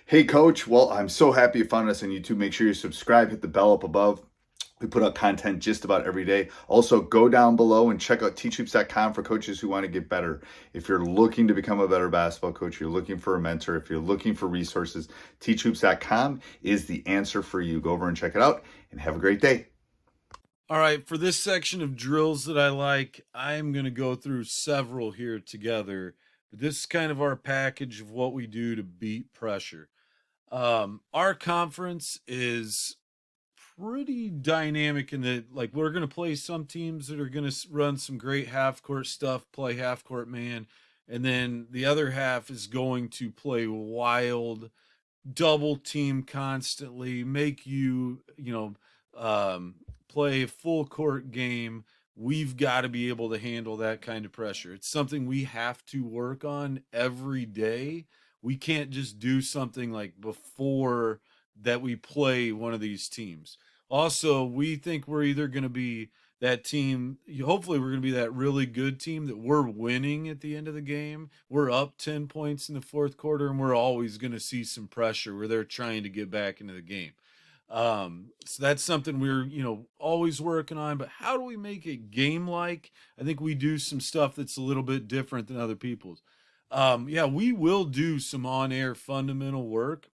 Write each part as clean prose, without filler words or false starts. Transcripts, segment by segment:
Hey, Coach. Well, I'm so happy you found us on YouTube. Make sure you subscribe, hit the bell up above. We put out content just about every day. Also, go down below and check out teachhoops.com for coaches who want to get better. If you're looking to become a better basketball coach, you're looking for a mentor, if you're looking for resources, teachhoops.com is the answer for you. Go over and check it out and have a great day. All right, for this section of drills that I like, I'm going to go through several here together. But this is kind of our package of what we do to beat pressure. Our conference is pretty dynamic in that, like, we're going to play some teams that are going to run some great half court stuff, play half court man, and then the other half is going to play wild double team constantly, make play a full court game. We've got to be able to handle that kind of pressure. It's something we have to work on every day. We can't just do something like before that we play one of these teams. Also, we think we're either going to be that team. Hopefully, we're going to be that really good team that we're winning at the end of the game. We're up 10 points in the fourth quarter, and we're always going to see some pressure where they're trying to get back into the game. So that's something we're, always working on. But how do we make it game like? I think we do some stuff that's a little bit different than other people's. Yeah, we will do some on air fundamental work.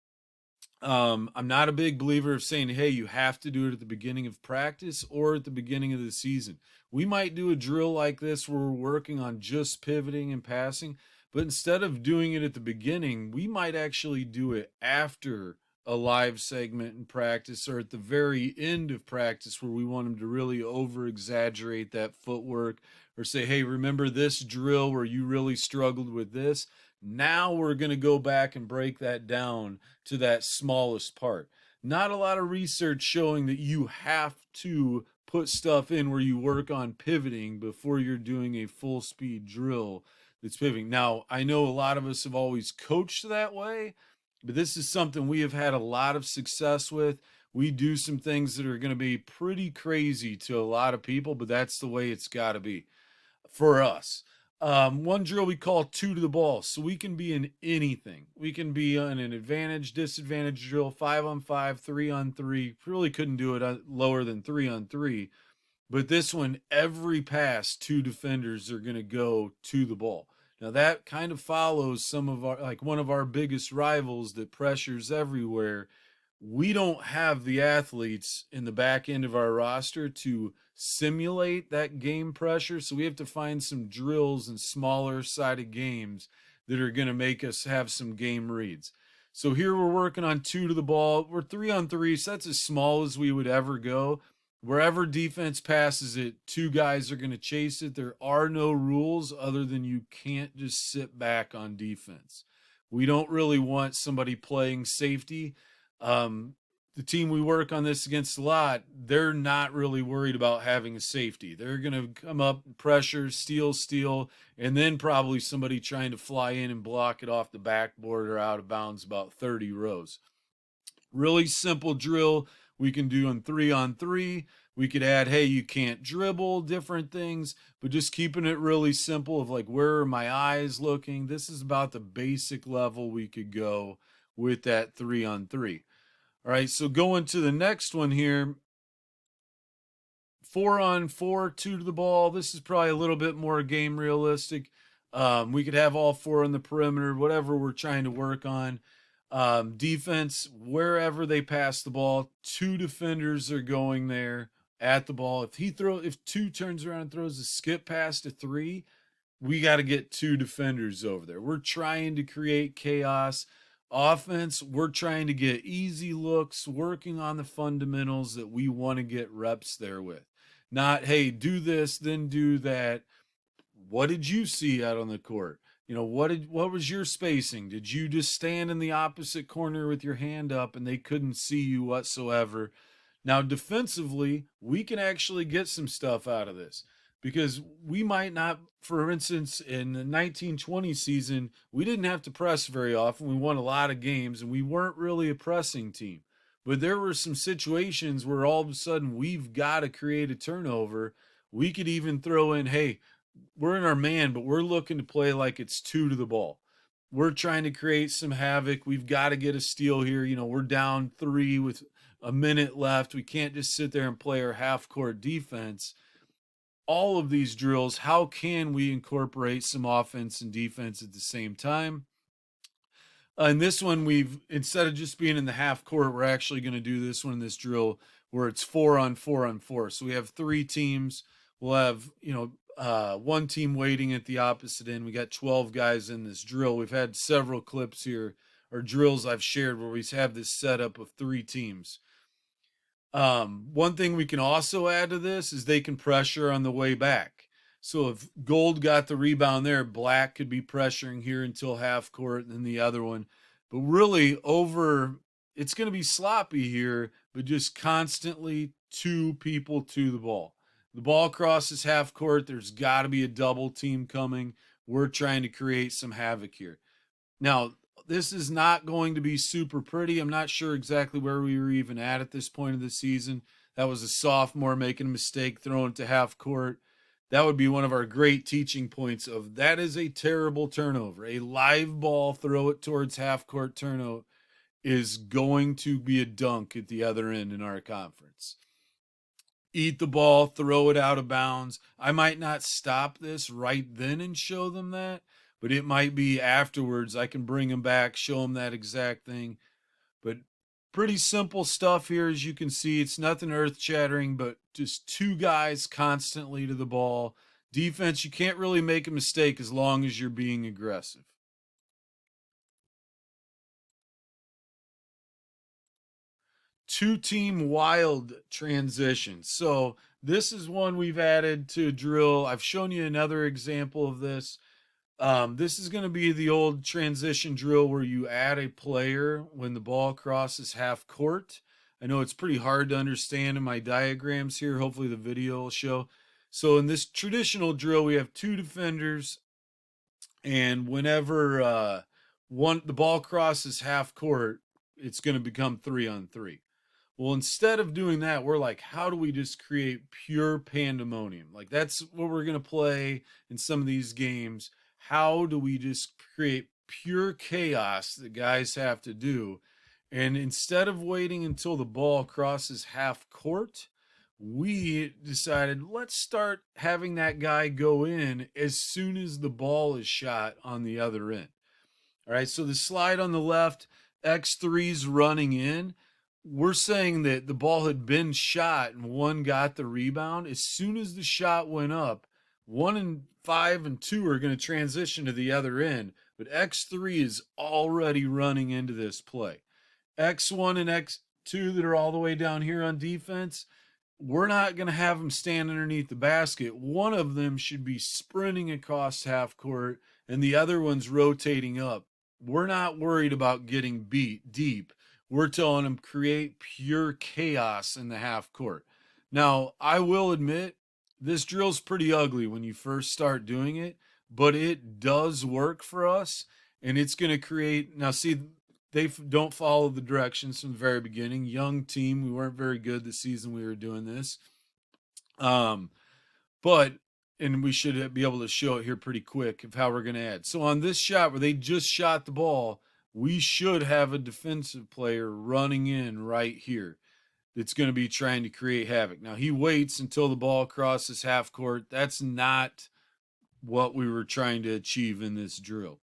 I'm not a big believer of saying, hey, you have to do it at the beginning of practice or at the beginning of the season. We might do a drill like this where we're working on just pivoting and passing, but instead of doing it at the beginning, we might actually do it after a live segment in practice or at the very end of practice where we want them to really over exaggerate that footwork or say, hey, remember this drill where you really struggled with this? Now we're going to go back and break that down to that smallest part. Not a lot of research showing that you have to put stuff in where you work on pivoting before you're doing a full speed drill that's pivoting. Now, I know a lot of us have always coached that way, but this is something we have had a lot of success with. We do some things that are going to be pretty crazy to a lot of people, but that's the way it's got to be for us. One drill we call two to the ball. So we can be in anything. We can be on an advantage, disadvantage drill, 5-on-5, 3-on-3. Really couldn't do it lower than 3-on-3. But this one, every pass, two defenders are going to go to the ball. Now that kind of follows some of our, like one of our biggest rivals that pressures everywhere. We don't have the athletes in the back end of our roster to simulate that game pressure. So we have to find some drills and smaller sided games that are going to make us have some game reads. So here we're working on two to the ball. We're 3-on-3, so that's as small as we would ever go. Wherever defense passes it, two guys are going to chase it. There are no rules other than you can't just sit back on defense. We don't really want somebody playing safety. The team we work on this against a lot, they're not really worried about having a safety. They're going to come up, pressure, steal, and then probably somebody trying to fly in and block it off the backboard or out of bounds about 30 rows. Really simple drill we can do on 3-on-3. We could add, hey, you can't dribble, different things, but just keeping it really simple of like, where are my eyes looking? This is about the basic level we could go with that 3-on-3. All right, so going to the next one here, 4-on-4, two to the ball. This is probably a little bit more game realistic. We could have all four on the perimeter, whatever we're trying to work on. Defense, wherever they pass the ball, two defenders are going there at the ball. If two turns around and throws a skip pass to three, we got to get two defenders over there. We're trying to create chaos. Offense, we're trying to get easy looks, working on the fundamentals that we want to get reps there with. Not, hey, do this, then do that. What did you see out on the court? What was your spacing? Did you just stand in the opposite corner with your hand up and they couldn't see you whatsoever? Now, defensively, we can actually get some stuff out of this because we might not, for instance, in the 1920 season, we didn't have to press very often. We won a lot of games and we weren't really a pressing team. But there were some situations where all of a sudden we've got to create a turnover. We could even throw in, hey, we're in our man, but we're looking to play like it's two to the ball. we're trying to create some havoc. We've got to get a steal here. You know, we're down 3 with a minute left. We can't just sit there and play our half court defense. All of these drills, how can we incorporate some offense and defense at the same time? In this one, instead of just being in the half court, we're actually going to do this one in this drill where it's 4-on-4-on-4. So we have 3 teams. We'll have, one team waiting at the opposite end. We got 12 guys in this drill. We've had several clips here or drills I've shared where we have this setup of 3 teams. One thing we can also add to this is they can pressure on the way back. So if gold got the rebound there, black could be pressuring here until half court and then the other one. But really it's going to be sloppy here, but just constantly 2 people to the ball. The ball crosses half court. There's got to be a double team coming. We're trying to create some havoc here. Now, this is not going to be super pretty. I'm not sure exactly where we were even at this point of the season. That was a sophomore making a mistake, throwing it to half court. That would be one of our great teaching points of that is a terrible turnover. A live ball, throw it towards half court turnover is going to be a dunk at the other end in our conference. Eat the ball, throw it out of bounds. I might not stop this right then and show them that, but it might be afterwards. I can bring them back, show them that exact thing. But pretty simple stuff here, as you can see. It's nothing earth-shattering, but just 2 guys constantly to the ball. Defense, you can't really make a mistake as long as you're being aggressive. Two-team wild transition. So this is one we've added to a drill. I've shown you another example of this. This is going to be the old transition drill where you add a player when the ball crosses half court. I know it's pretty hard to understand in my diagrams here. Hopefully the video will show. So in this traditional drill, we have 2 defenders, and whenever the ball crosses half court, it's going to become 3-on-3. Well, instead of doing that, we're like, how do we just create pure pandemonium? Like, that's what we're going to play in some of these games. How do we just create pure chaos that guys have to do? And instead of waiting until the ball crosses half court, we decided let's start having that guy go in as soon as the ball is shot on the other end. All right, so the slide on the left, X3's running in. We're saying that the ball had been shot and one got the rebound. As soon as the shot went up, 1 and 5 and 2 are going to transition to the other end, but X3 is already running into this play. X1 and X2 that are all the way down here on defense, we're not going to have them stand underneath the basket. One of them should be sprinting across half court, and the other one's rotating up. We're not worried about getting beat deep. We're telling them create pure chaos in the half court. Now, I will admit, this drill's pretty ugly when you first start doing it, but it does work for us, and it's going to create. Now, see, they don't follow the directions from the very beginning. Young team, we weren't very good the season we were doing this. And we should be able to show it here pretty quick of how we're going to add. So on this shot where they just shot the ball, we should have a defensive player running in right here that's going to be trying to create havoc. Now, he waits until the ball crosses half court. That's not what we were trying to achieve in this drill.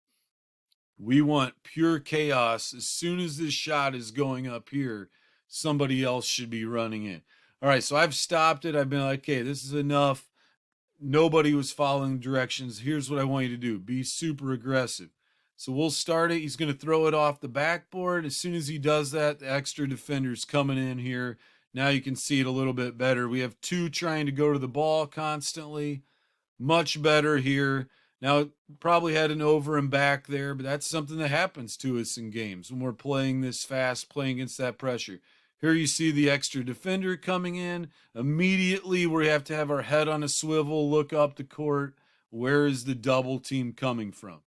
We want pure chaos. As soon as this shot is going up here, somebody else should be running in. All right, so I've stopped it. I've been like, okay, this is enough. Nobody was following directions. Here's what I want you to do. Be super aggressive. So we'll start it. He's going to throw it off the backboard. As soon as he does that, the extra defender's coming in here. Now you can see it a little bit better. We have 2 trying to go to the ball constantly. Much better here. Now, probably had an over and back there, but that's something that happens to us in games when we're playing this fast, playing against that pressure. Here you see the extra defender coming in. Immediately, we have to have our head on a swivel, look up the court. Where is the double team coming from?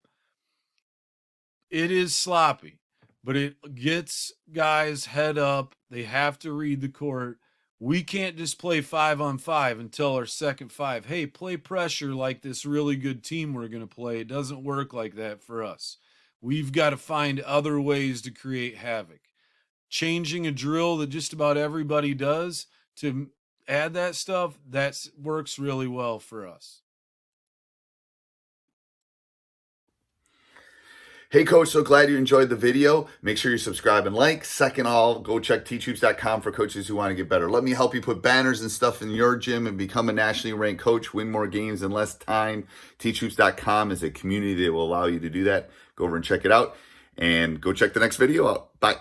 It is sloppy, but it gets guys head up. They have to read the court. We can't just play 5-on-5 and tell our second 5, hey, play pressure like this really good team we're going to play. It doesn't work like that for us. we've got to find other ways to create havoc. Changing a drill that just about everybody does to add that stuff, that works really well for us. Hey, Coach, so glad you enjoyed the video. Make sure you subscribe and like. Second of all, go check teachhoops.com for coaches who want to get better. Let me help you put banners and stuff in your gym and become a nationally ranked coach, win more games in less time. Teachhoops.com is a community that will allow you to do that. Go over and check it out, and go check the next video out. Bye.